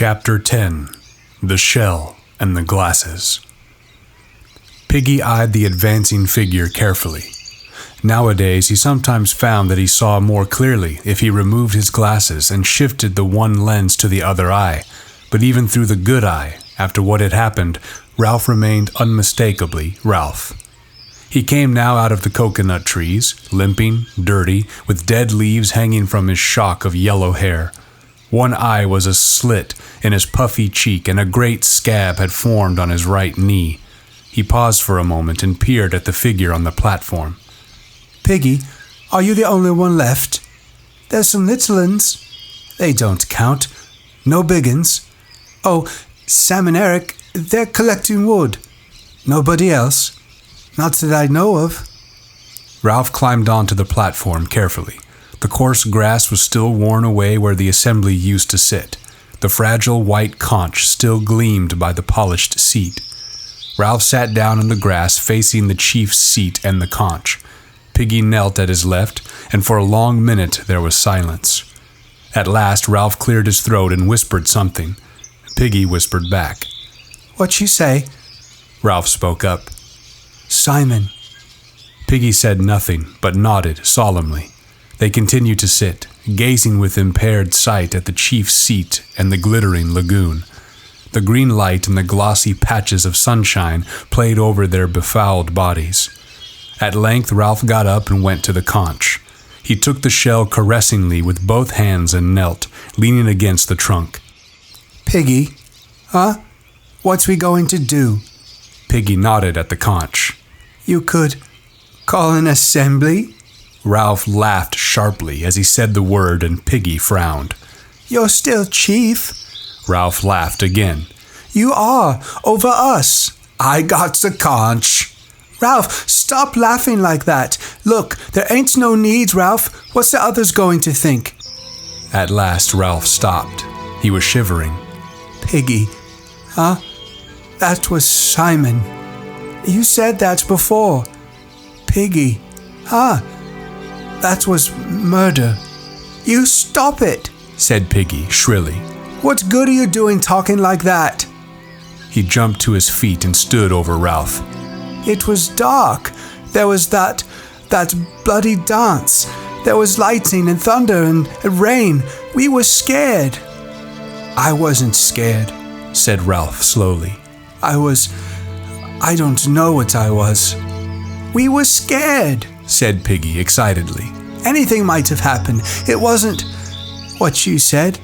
Chapter 10. The Shell and the Glasses. Piggy eyed the advancing figure carefully. Nowadays, he sometimes found that he saw more clearly if he removed his glasses and shifted the one lens to the other eye. But even through the good eye, after what had happened, Ralph remained unmistakably Ralph. He came now out of the coconut trees, limping, dirty, with dead leaves hanging from his shock of yellow hair. One eye was a slit in his puffy cheek, and a great scab had formed on his right knee. He paused for a moment and peered at the figure on the platform. "Piggy, are you the only one left? There's some little uns. They don't count. No big uns. Oh, Sam and Eric, they're collecting wood. Nobody else? Not that I know of." Ralph climbed onto the platform carefully. The coarse grass was still worn away where the assembly used to sit. The fragile white conch still gleamed by the polished seat. Ralph sat down in the grass facing the chief's seat and the conch. Piggy knelt at his left, and for a long minute there was silence. At last Ralph cleared his throat and whispered something. Piggy whispered back. "What you say?" Ralph spoke up. "Simon." Piggy said nothing, but nodded solemnly. They continued to sit, gazing with impaired sight at the chief's seat and the glittering lagoon. The green light and the glossy patches of sunshine played over their befouled bodies. At length Ralph got up and went to the conch. He took the shell caressingly with both hands and knelt, leaning against the trunk. "Piggy, huh? What's we going to do?" Piggy nodded at the conch. "You could call an assembly?" Ralph laughed sharply as he said the word, and Piggy frowned. "You're still chief." Ralph laughed again. "You are, over us." "I got the conch." "Ralph, stop laughing like that. Look, there ain't no need, Ralph. What's the others going to think?" At last Ralph stopped. He was shivering. "Piggy, huh? That was Simon. You said that before. Piggy, huh? That was murder." "You stop it," said Piggy shrilly. "What good are you doing talking like that?" He jumped to his feet and stood over Ralph. "It was dark. There was that bloody dance. There was lightning and thunder and rain. We were scared." "I wasn't scared," said Ralph slowly. I don't know what I was." "We were scared," said Piggy excitedly. "Anything might have happened. It wasn't what you said."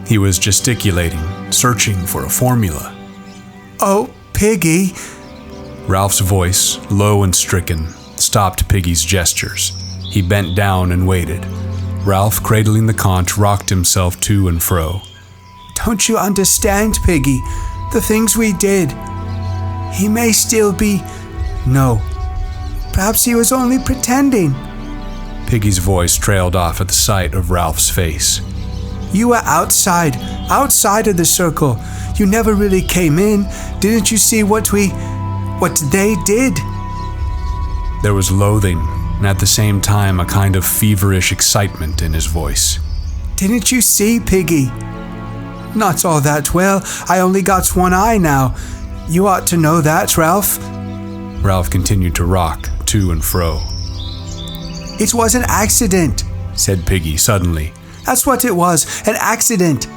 He was gesticulating, searching for a formula. "Oh, Piggy." Ralph's voice, low and stricken, stopped Piggy's gestures. He bent down and waited. Ralph, cradling the conch, rocked himself to and fro. "Don't you understand, Piggy? The things we did. He may still be... No. Perhaps he was only pretending." Piggy's voice trailed off at the sight of Ralph's face. "You were outside of the circle. You never really came in. Didn't you see what they did?" There was loathing, and at the same time a kind of feverish excitement in his voice. "Didn't you see, Piggy? Not all that well. I only got one eye now. You ought to know that, Ralph." Ralph continued to rock to and fro. "It was an accident," said Piggy suddenly. "That's what it was, an accident."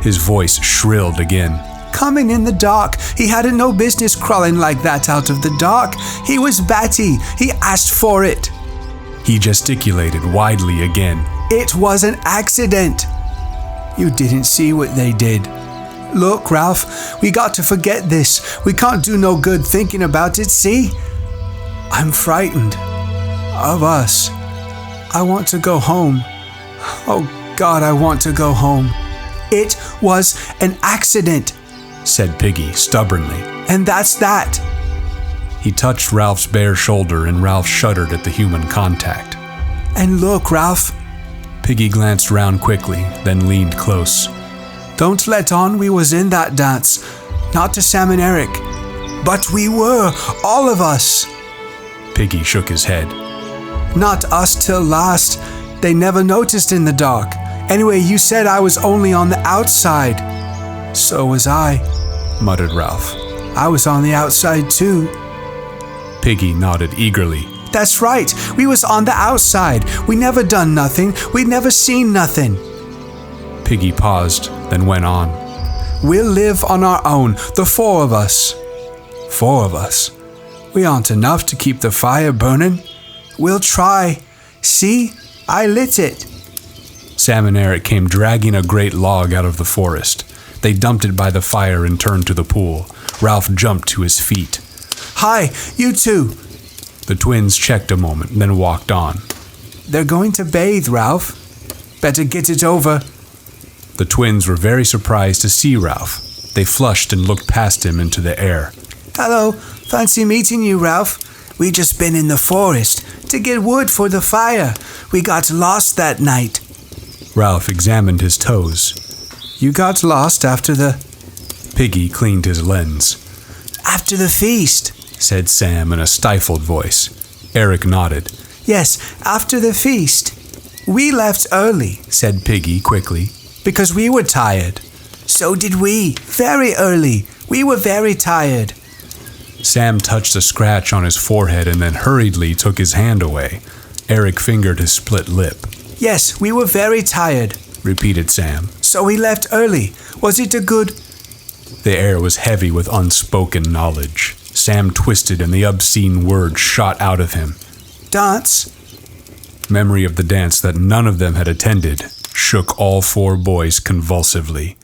His voice shrilled again. "Coming in the dark. He hadn't no business crawling like that out of the dark. He was batty. He asked for it." He gesticulated widely again. "It was an accident. You didn't see what they did. Look, Ralph, we got to forget this. We can't do no good thinking about it, see? I'm frightened. Of us. I want to go home. Oh, God, I want to go home." "It was an accident," said Piggy stubbornly. "And that's that." He touched Ralph's bare shoulder, and Ralph shuddered at the human contact. "And look, Ralph." Piggy glanced round quickly, then leaned close. "Don't let on we was in that dance. Not to Sam and Eric. But we were, all of us." Piggy shook his head. "Not us till last. They never noticed in the dark. Anyway, you said I was only on the outside." So was I, muttered Ralph. I was on the outside too. Piggy nodded eagerly. That's right, we was on the outside. We never done nothing. We never seen nothing. Piggy paused, then went on. We'll live on our own, the 4 of us. 4 of us? We aren't enough to keep the fire burning. We'll try. See, I lit it. Sam and Eric came dragging a great log out of the forest. They dumped it by the fire and turned to the pool. Ralph jumped to his feet. Hi, you two. The twins checked a moment, then walked on. They're going to bathe, Ralph. Better get it over. The twins were very surprised to see Ralph. They flushed and looked past him into the air. Hello, fancy meeting you, Ralph. We just been in the forest to get wood for the fire. We got lost that night. Ralph examined his toes. You got lost after the... Piggy cleaned his lens. After the feast, said Sam in a stifled voice. Eric nodded. Yes, after the feast. We left early, said Piggy quickly, because we were tired. So did we, very early. We were very tired. Sam touched a scratch on his forehead and then hurriedly took his hand away. Eric fingered his split lip. Yes, we were very tired, repeated Sam. So we left early. Was it a good... The air was heavy with unspoken knowledge. Sam twisted and the obscene word shot out of him. Dance? Memory of the dance that none of them had attended shook all 4 boys convulsively.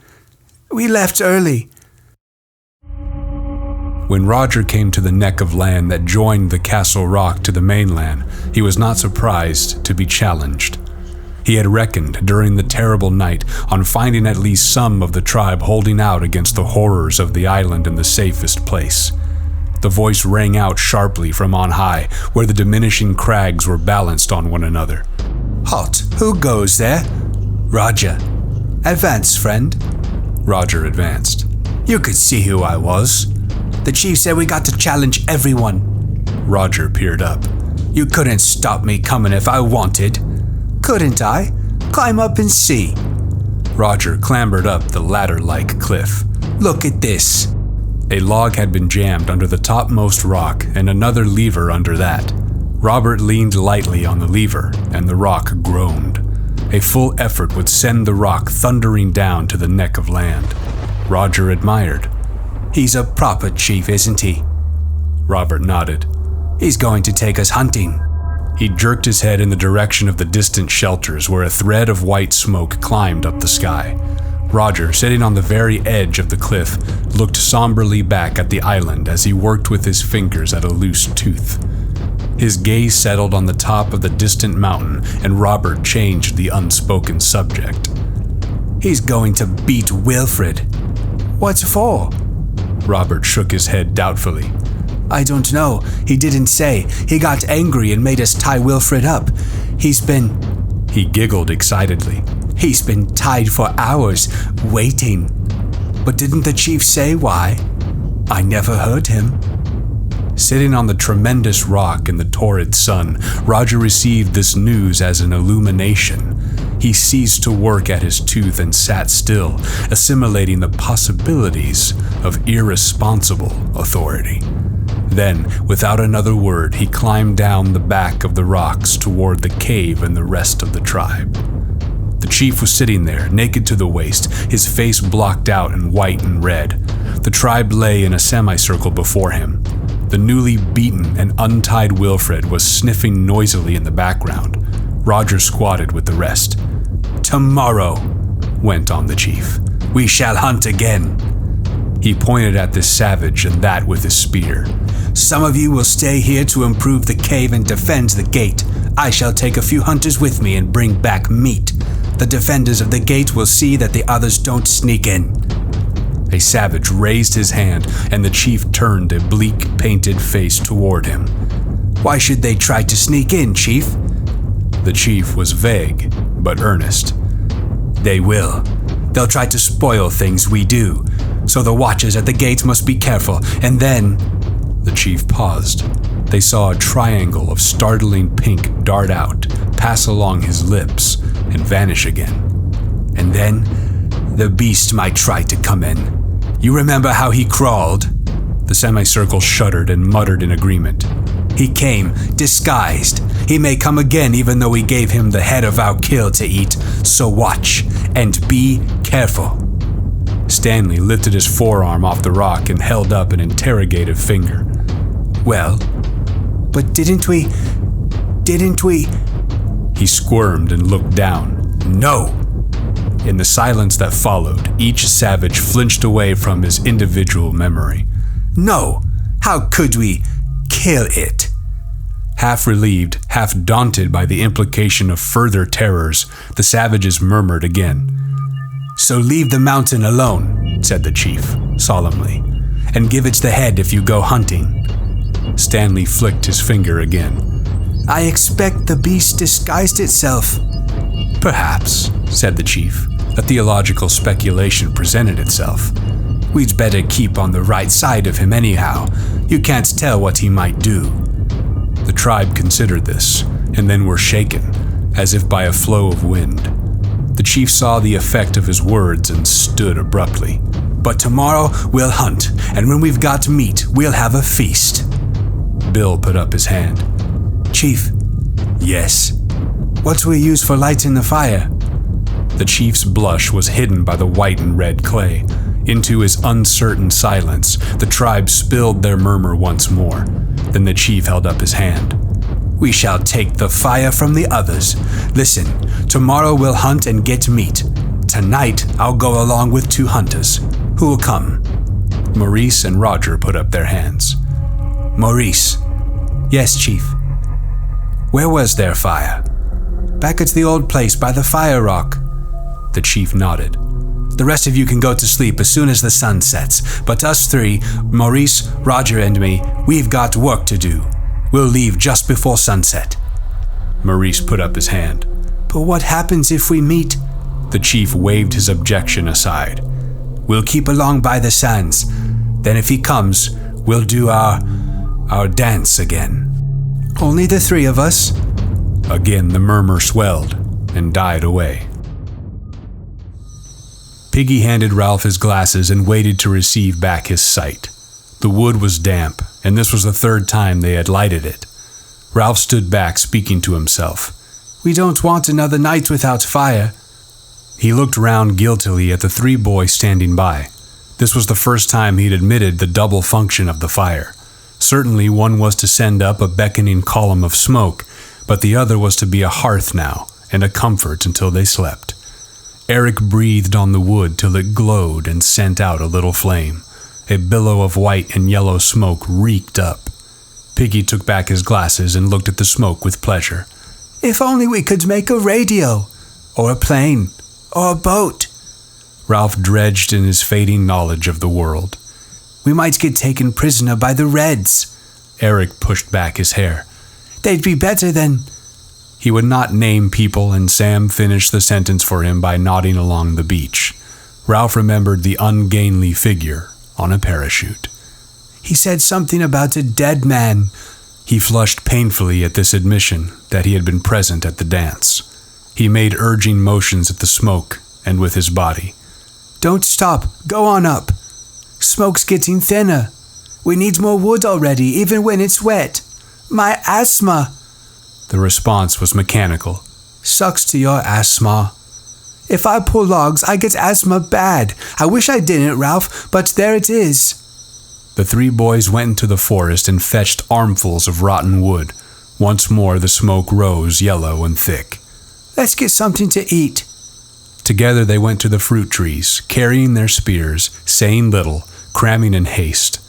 We left early. When Roger came to the neck of land that joined the Castle Rock to the mainland, he was not surprised to be challenged. He had reckoned during the terrible night on finding at least some of the tribe holding out against the horrors of the island in the safest place. The voice rang out sharply from on high, where the diminishing crags were balanced on one another. Halt! Who goes there? Roger. Advance, friend. Roger advanced. You could see who I was. The chief said we got to challenge everyone. Roger peered up. You couldn't stop me coming if I wanted. Couldn't I? Climb up and see. Roger clambered up the ladder-like cliff. Look at this. A log had been jammed under the topmost rock and another lever under that. Robert leaned lightly on the lever, and the rock groaned. A full effort would send the rock thundering down to the neck of land. Roger admired. He's a proper chief, isn't he? Robert nodded. He's going to take us hunting. He jerked his head in the direction of the distant shelters where a thread of white smoke climbed up the sky. Roger, sitting on the very edge of the cliff, looked somberly back at the island as he worked with his fingers at a loose tooth. His gaze settled on the top of the distant mountain, and Robert changed the unspoken subject. He's going to beat Wilfred. What for? Robert shook his head doubtfully. I don't know. He didn't say. He got angry and made us tie Wilfred up. He giggled excitedly. He's been tied for hours, waiting. But didn't the chief say why? I never heard him. Sitting on the tremendous rock in the torrid sun, Roger received this news as an illumination. He ceased to work at his tooth and sat still, assimilating the possibilities of irresponsible authority. Then, without another word, he climbed down the back of the rocks toward the cave and the rest of the tribe. The chief was sitting there, naked to the waist, his face blocked out and white and red. The tribe lay in a semicircle before him. The newly beaten and untied Wilfred was sniffing noisily in the background. Roger squatted with the rest. "Tomorrow," went on the chief, "we shall hunt again." He pointed at this savage and that with his spear. "Some of you will stay here to improve the cave and defend the gate. I shall take a few hunters with me and bring back meat. The defenders of the gate will see that the others don't sneak in." A savage raised his hand, and the chief turned a bleak, painted face toward him. "Why should they try to sneak in, chief?" The chief was vague, but earnest. "They will. They'll try to spoil things we do. So the watchers at the gate must be careful, and then..." The chief paused. They saw a triangle of startling pink dart out, pass along his lips, and vanish again. "And then The beast might try to come in. You remember how he crawled? The semicircle shuddered and muttered in agreement. He came, disguised. He may come again even though we gave him the head of our kill to eat, so watch and be careful. Stanley lifted his forearm off the rock and held up an interrogative finger. Well, but didn't we? He squirmed and looked down. No! In the silence that followed, each savage flinched away from his individual memory. No! How could we kill it? Half relieved, half daunted by the implication of further terrors, the savages murmured again. So leave the mountain alone, said the chief, solemnly, and give it the head if you go hunting. Stanley flicked his finger again. I expect the beast disguised itself. Perhaps, said the chief. A theological speculation presented itself. We'd better keep on the right side of him anyhow. You can't tell what he might do. The tribe considered this, and then were shaken, as if by a flow of wind. The chief saw the effect of his words and stood abruptly. But tomorrow we'll hunt, and when we've got meat, we'll have a feast. Bill put up his hand. Chief. Yes? What do we use for lighting the fire? The chief's blush was hidden by the white and red clay. Into his uncertain silence, the tribe spilled their murmur once more. Then the chief held up his hand. We shall take the fire from the others. Listen, tomorrow we'll hunt and get meat. Tonight, I'll go along with 2 hunters. Who will come? Maurice and Roger put up their hands. Maurice. Yes, Chief. Where was their fire? Back at the old place by the fire rock. The chief nodded. The rest of you can go to sleep as soon as the sun sets, but us 3, Maurice, Roger, and me, we've got work to do. We'll leave just before sunset. Maurice put up his hand. But what happens if we meet? The chief waved his objection aside. We'll keep along by the sands. Then if he comes, we'll do our dance again. Only the 3 of us? Again the murmur swelled and died away. Piggy handed Ralph his glasses and waited to receive back his sight. The wood was damp, and this was the 3rd time they had lighted it. Ralph stood back, speaking to himself. We don't want another night without fire. He looked round guiltily at the 3 boys standing by. This was the first time he'd admitted the double function of the fire. Certainly one was to send up a beckoning column of smoke, but the other was to be a hearth now, and a comfort until they slept. Eric breathed on the wood till it glowed and sent out a little flame. A billow of white and yellow smoke reeked up. Piggy took back his glasses and looked at the smoke with pleasure. If only we could make a radio, or a plane, or a boat. Ralph dredged in his fading knowledge of the world. We might get taken prisoner by the Reds. Eric pushed back his hair. They'd be better than... He would not name people, and Sam finished the sentence for him by nodding along the beach. Ralph remembered the ungainly figure on a parachute. He said something about a dead man. He flushed painfully at this admission that he had been present at the dance. He made urging motions at the smoke and with his body. Don't stop. Go on up. Smoke's getting thinner. We need more wood already, even when it's wet. My asthma. The response was mechanical. Sucks to your asthma. If I pull logs, I get asthma bad. I wish I didn't, Ralph, but there it is. The 3 boys went into the forest and fetched armfuls of rotten wood. Once more the smoke rose yellow and thick. Let's get something to eat. Together they went to the fruit trees, carrying their spears, saying little, cramming in haste.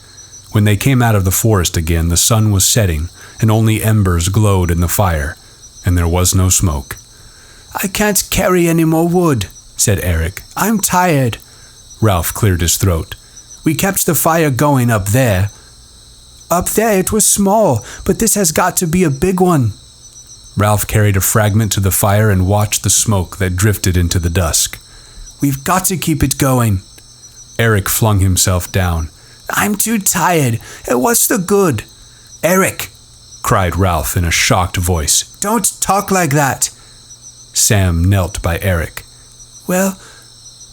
When they came out of the forest again, the sun was setting, and only embers glowed in the fire, and there was no smoke. I can't carry any more wood, said Eric. I'm tired. Ralph cleared his throat. We kept the fire going up there. Up there it was small, but this has got to be a big one. Ralph carried a fragment to the fire and watched the smoke that drifted into the dusk. We've got to keep it going. Eric flung himself down. I'm too tired. What's the good? Eric, cried Ralph in a shocked voice. Don't talk like that. Sam knelt by Eric. Well,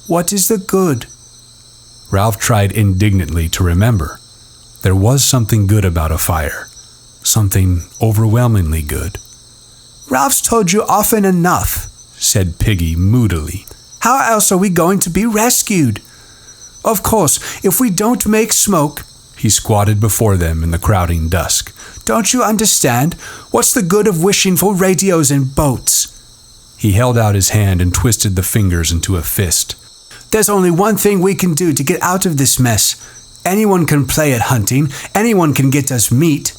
What is the good? Ralph tried indignantly to remember. There was something good about a fire. Something overwhelmingly good. Ralph's told you often enough, said Piggy moodily. How else are we going to be rescued? Of course, if we don't make smoke... He squatted before them in the crowding dusk. Don't you understand? What's the good of wishing for radios and boats? He held out his hand and twisted the fingers into a fist. There's only one thing we can do to get out of this mess. Anyone can play at hunting. Anyone can get us meat.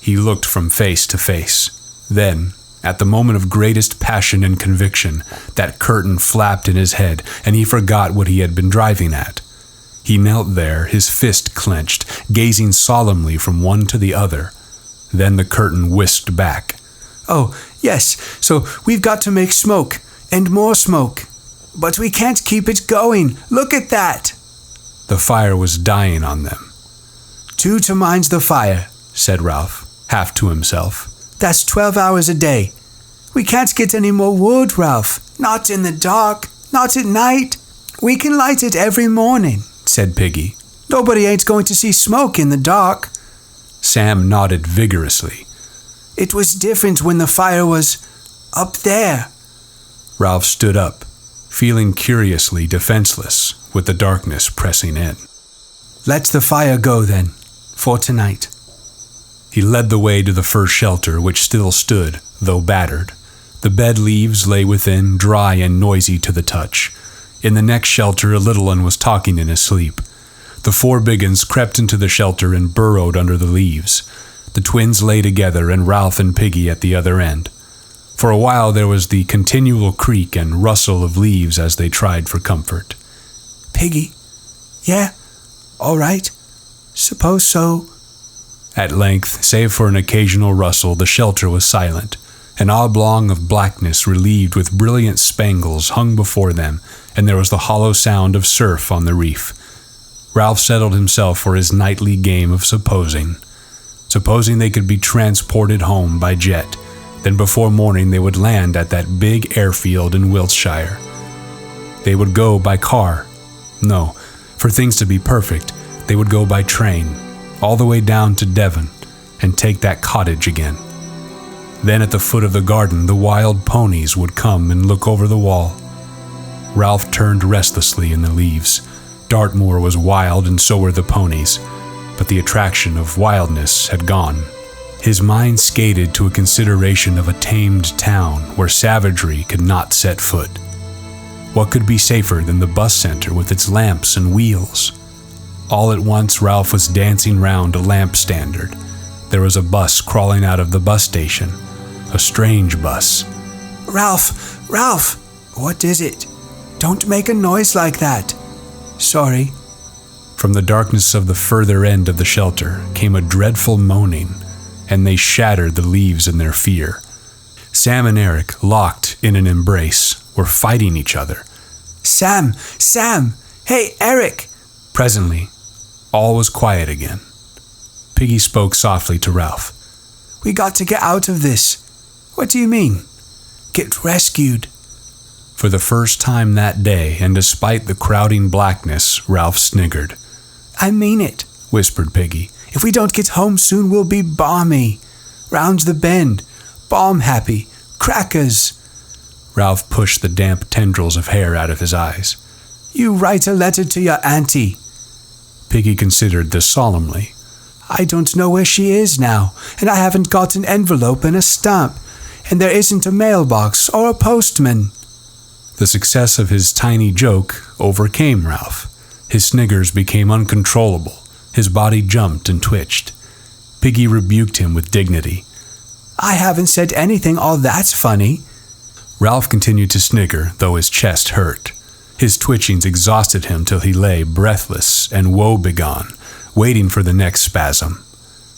He looked from face to face. Then, at the moment of greatest passion and conviction, that curtain flapped in his head, and he forgot what he had been driving at. He knelt there, his fist clenched, gazing solemnly from one to the other. Then the curtain whisked back. Oh, yes, so we've got to make smoke, and more smoke. But we can't keep it going. Look at that. The fire was dying on them. 2 to mind's the fire, said Ralph, half to himself. That's 12 hours a day. We can't get any more wood, Ralph. Not in the dark, not at night. We can light it every morning, said Piggy. Nobody ain't going to see smoke in the dark. Sam nodded vigorously. It was different when the fire was up there. Ralph stood up, feeling curiously defenseless with the darkness pressing in. Let the fire go then, for tonight. He led the way to the first shelter, which still stood, though battered. The bed leaves lay within, dry and noisy to the touch. In the next shelter, a little one was talking in his sleep. The 4 big uns crept into the shelter and burrowed under the leaves. The twins lay together, and Ralph and Piggy at the other end. For a while there was the continual creak and rustle of leaves as they tried for comfort. Piggy? Yeah? All right? Suppose so. At length, save for an occasional rustle, the shelter was silent. An oblong of blackness relieved with brilliant spangles hung before them, and there was the hollow sound of surf on the reef. Ralph settled himself for his nightly game of supposing. Supposing they could be transported home by jet, then before morning they would land at that big airfield in Wiltshire. They would go by car. No, for things to be perfect, they would go by train, all the way down to Devon, and take that cottage again. Then at the foot of the garden, the wild ponies would come and look over the wall. Ralph turned restlessly in the leaves. Dartmoor was wild, and so were the ponies, but the attraction of wildness had gone. His mind skated to a consideration of a tamed town where savagery could not set foot. What could be safer than the bus center with its lamps and wheels? All at once, Ralph was dancing round a lamp standard. There was a bus crawling out of the bus station. A strange bus. Ralph! What is it? Don't make a noise like that. Sorry. From the darkness of the further end of the shelter came a dreadful moaning, and they shattered the leaves in their fear. Sam and Eric, locked in an embrace, were fighting each other. Sam! Hey, Eric! Presently, all was quiet again. Piggy spoke softly to Ralph. We got to get out of this. What do you mean? Get rescued. For the first time that day, and despite the crowding blackness, Ralph sniggered. I mean it, whispered Piggy. If we don't get home soon, we'll be balmy. Round the bend. Balm happy. Crackers. Ralph pushed the damp tendrils of hair out of his eyes. You write a letter to your auntie. Piggy considered this solemnly. I don't know where she is now, and I haven't got an envelope and a stamp, and there isn't a mailbox or a postman. The success of his tiny joke overcame Ralph. His sniggers became uncontrollable. His body jumped and twitched. Piggy rebuked him with dignity. I haven't said anything all that's funny. Ralph continued to snigger, though his chest hurt. His twitchings exhausted him till he lay breathless and woe-begone, waiting for the next spasm.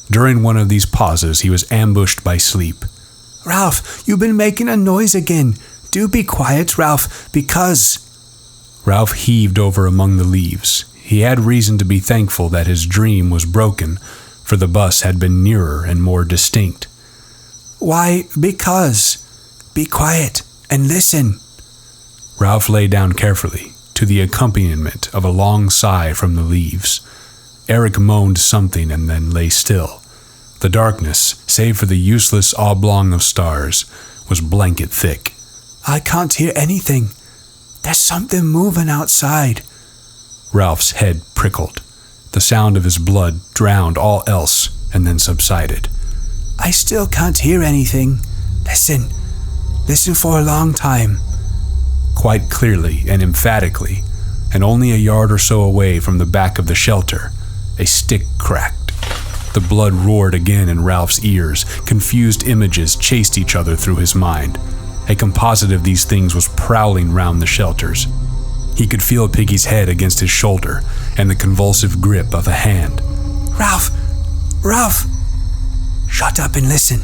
During one of these pauses, he was ambushed by sleep. Ralph, you've been making a noise again. Do be quiet, Ralph, because... Ralph heaved over among the leaves. He had reason to be thankful that his dream was broken, for the bus had been nearer and more distinct. Why, because... Be quiet and listen. Ralph lay down carefully, to the accompaniment of a long sigh from the leaves. Eric moaned something and then lay still. The darkness, save for the useless oblong of stars, was blanket thick. I can't hear anything. There's something moving outside. Ralph's head prickled. The sound of his blood drowned all else and then subsided. I still can't hear anything. Listen for a long time. Quite clearly and emphatically, and only a yard or so away from the back of the shelter, a stick cracked. The blood roared again in Ralph's ears. Confused images chased each other through his mind. A composite of these things was prowling round the shelters. He could feel Piggy's head against his shoulder and the convulsive grip of a hand. Ralph! Shut up and listen.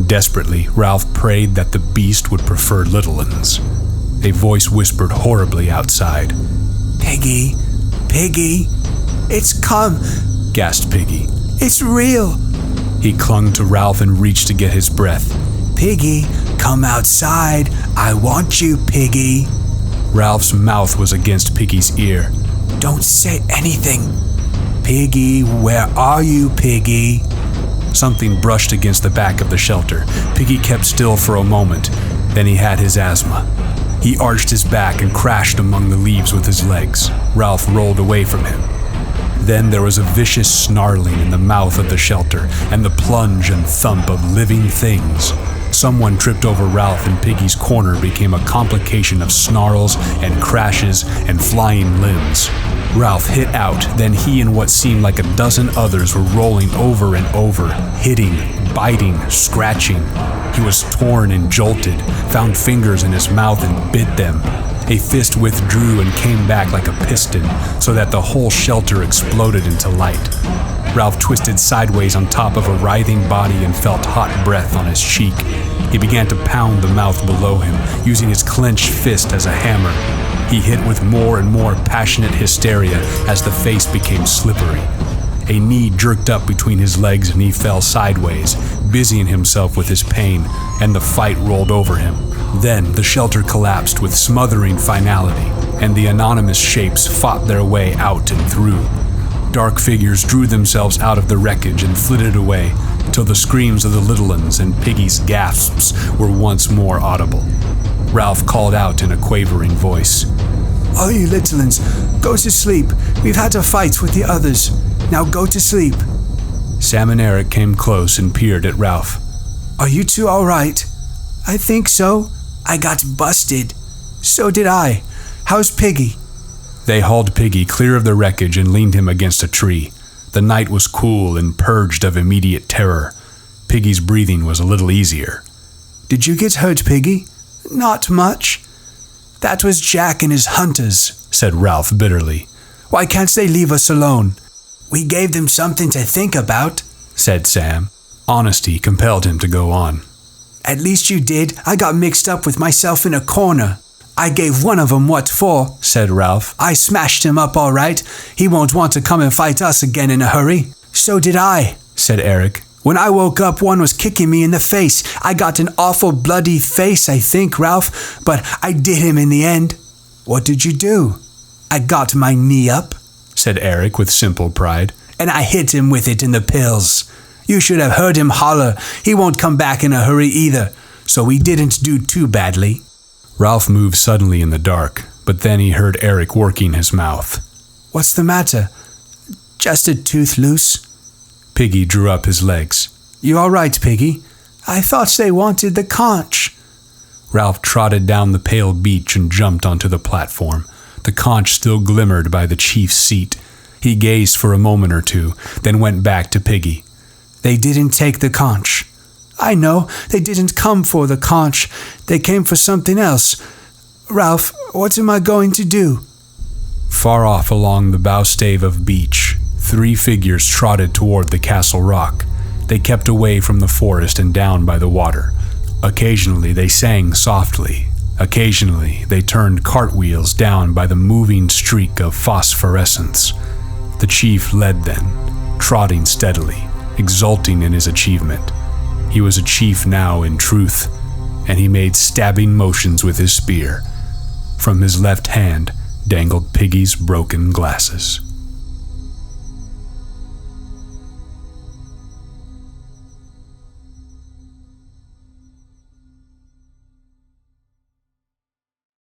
Desperately, Ralph prayed that the beast would prefer little ones. A voice whispered horribly outside. Piggy, it's come, gasped Piggy. It's real. He clung to Ralph and reached to get his breath. Piggy, come outside. I want you, Piggy. Ralph's mouth was against Piggy's ear. Don't say anything. Piggy, where are you, Piggy? Something brushed against the back of the shelter. Piggy kept still for a moment. Then he had his asthma. He arched his back and crashed among the leaves with his legs. Ralph rolled away from him. Then there was a vicious snarling in the mouth of the shelter and the plunge and thump of living things. Someone tripped over Ralph and Piggy's corner became a complication of snarls and crashes and flying limbs. Ralph hit out, then he and what seemed like a dozen others were rolling over and over, hitting, biting, scratching. He was torn and jolted, found fingers in his mouth and bit them. A fist withdrew and came back like a piston, so that the whole shelter exploded into light. Ralph twisted sideways on top of a writhing body and felt hot breath on his cheek. He began to pound the mouth below him, using his clenched fist as a hammer. He hit with more and more passionate hysteria as the face became slippery. A knee jerked up between his legs and he fell sideways, busying himself with his pain, and the fight rolled over him. Then the shelter collapsed with smothering finality, and the anonymous shapes fought their way out and through. Dark figures drew themselves out of the wreckage and flitted away, till the screams of the little ones and Piggy's gasps were once more audible. Ralph called out in a quavering voice. All you little ones, go to sleep. We've had a fight with the others. Now go to sleep. Sam and Eric came close and peered at Ralph. Are you two all right? I think so. I got busted. So did I. How's Piggy? They hauled Piggy clear of the wreckage and leaned him against a tree. The night was cool and purged of immediate terror. Piggy's breathing was a little easier. Did you get hurt, Piggy? Not much. That was Jack and his hunters, said Ralph bitterly. Why can't they leave us alone? We gave them something to think about, said Sam. Honesty compelled him to go on. At least you did. I got mixed up with myself in a corner. I gave one of them what for, said Ralph. I smashed him up all right. He won't want to come and fight us again in a hurry. So did I, said Eric. When I woke up, one was kicking me in the face. I got an awful bloody face, I think, Ralph, but I did him in the end. What did you do? I got my knee up, said Eric with simple pride, and I hit him with it in the pills. You should have heard him holler. He won't come back in a hurry either, so we didn't do too badly. Ralph moved suddenly in the dark, but then he heard Eric working his mouth. What's the matter? Just a tooth loose. Piggy drew up his legs. You all right, Piggy? I thought they wanted the conch. Ralph trotted down the pale beach and jumped onto the platform. The conch still glimmered by the chief's seat. He gazed for a moment or two, then went back to Piggy. They didn't take the conch. I know, they didn't come for the conch. They came for something else. Ralph, what am I going to do? Far off along the bow stave of beach, 3 figures trotted toward the castle rock. They kept away from the forest and down by the water. Occasionally they sang softly. Occasionally they turned cartwheels down by the moving streak of phosphorescence. The chief led them, trotting steadily, exulting in his achievement. He was a chief now in truth, and he made stabbing motions with his spear. From his left hand, dangled Piggy's broken glasses.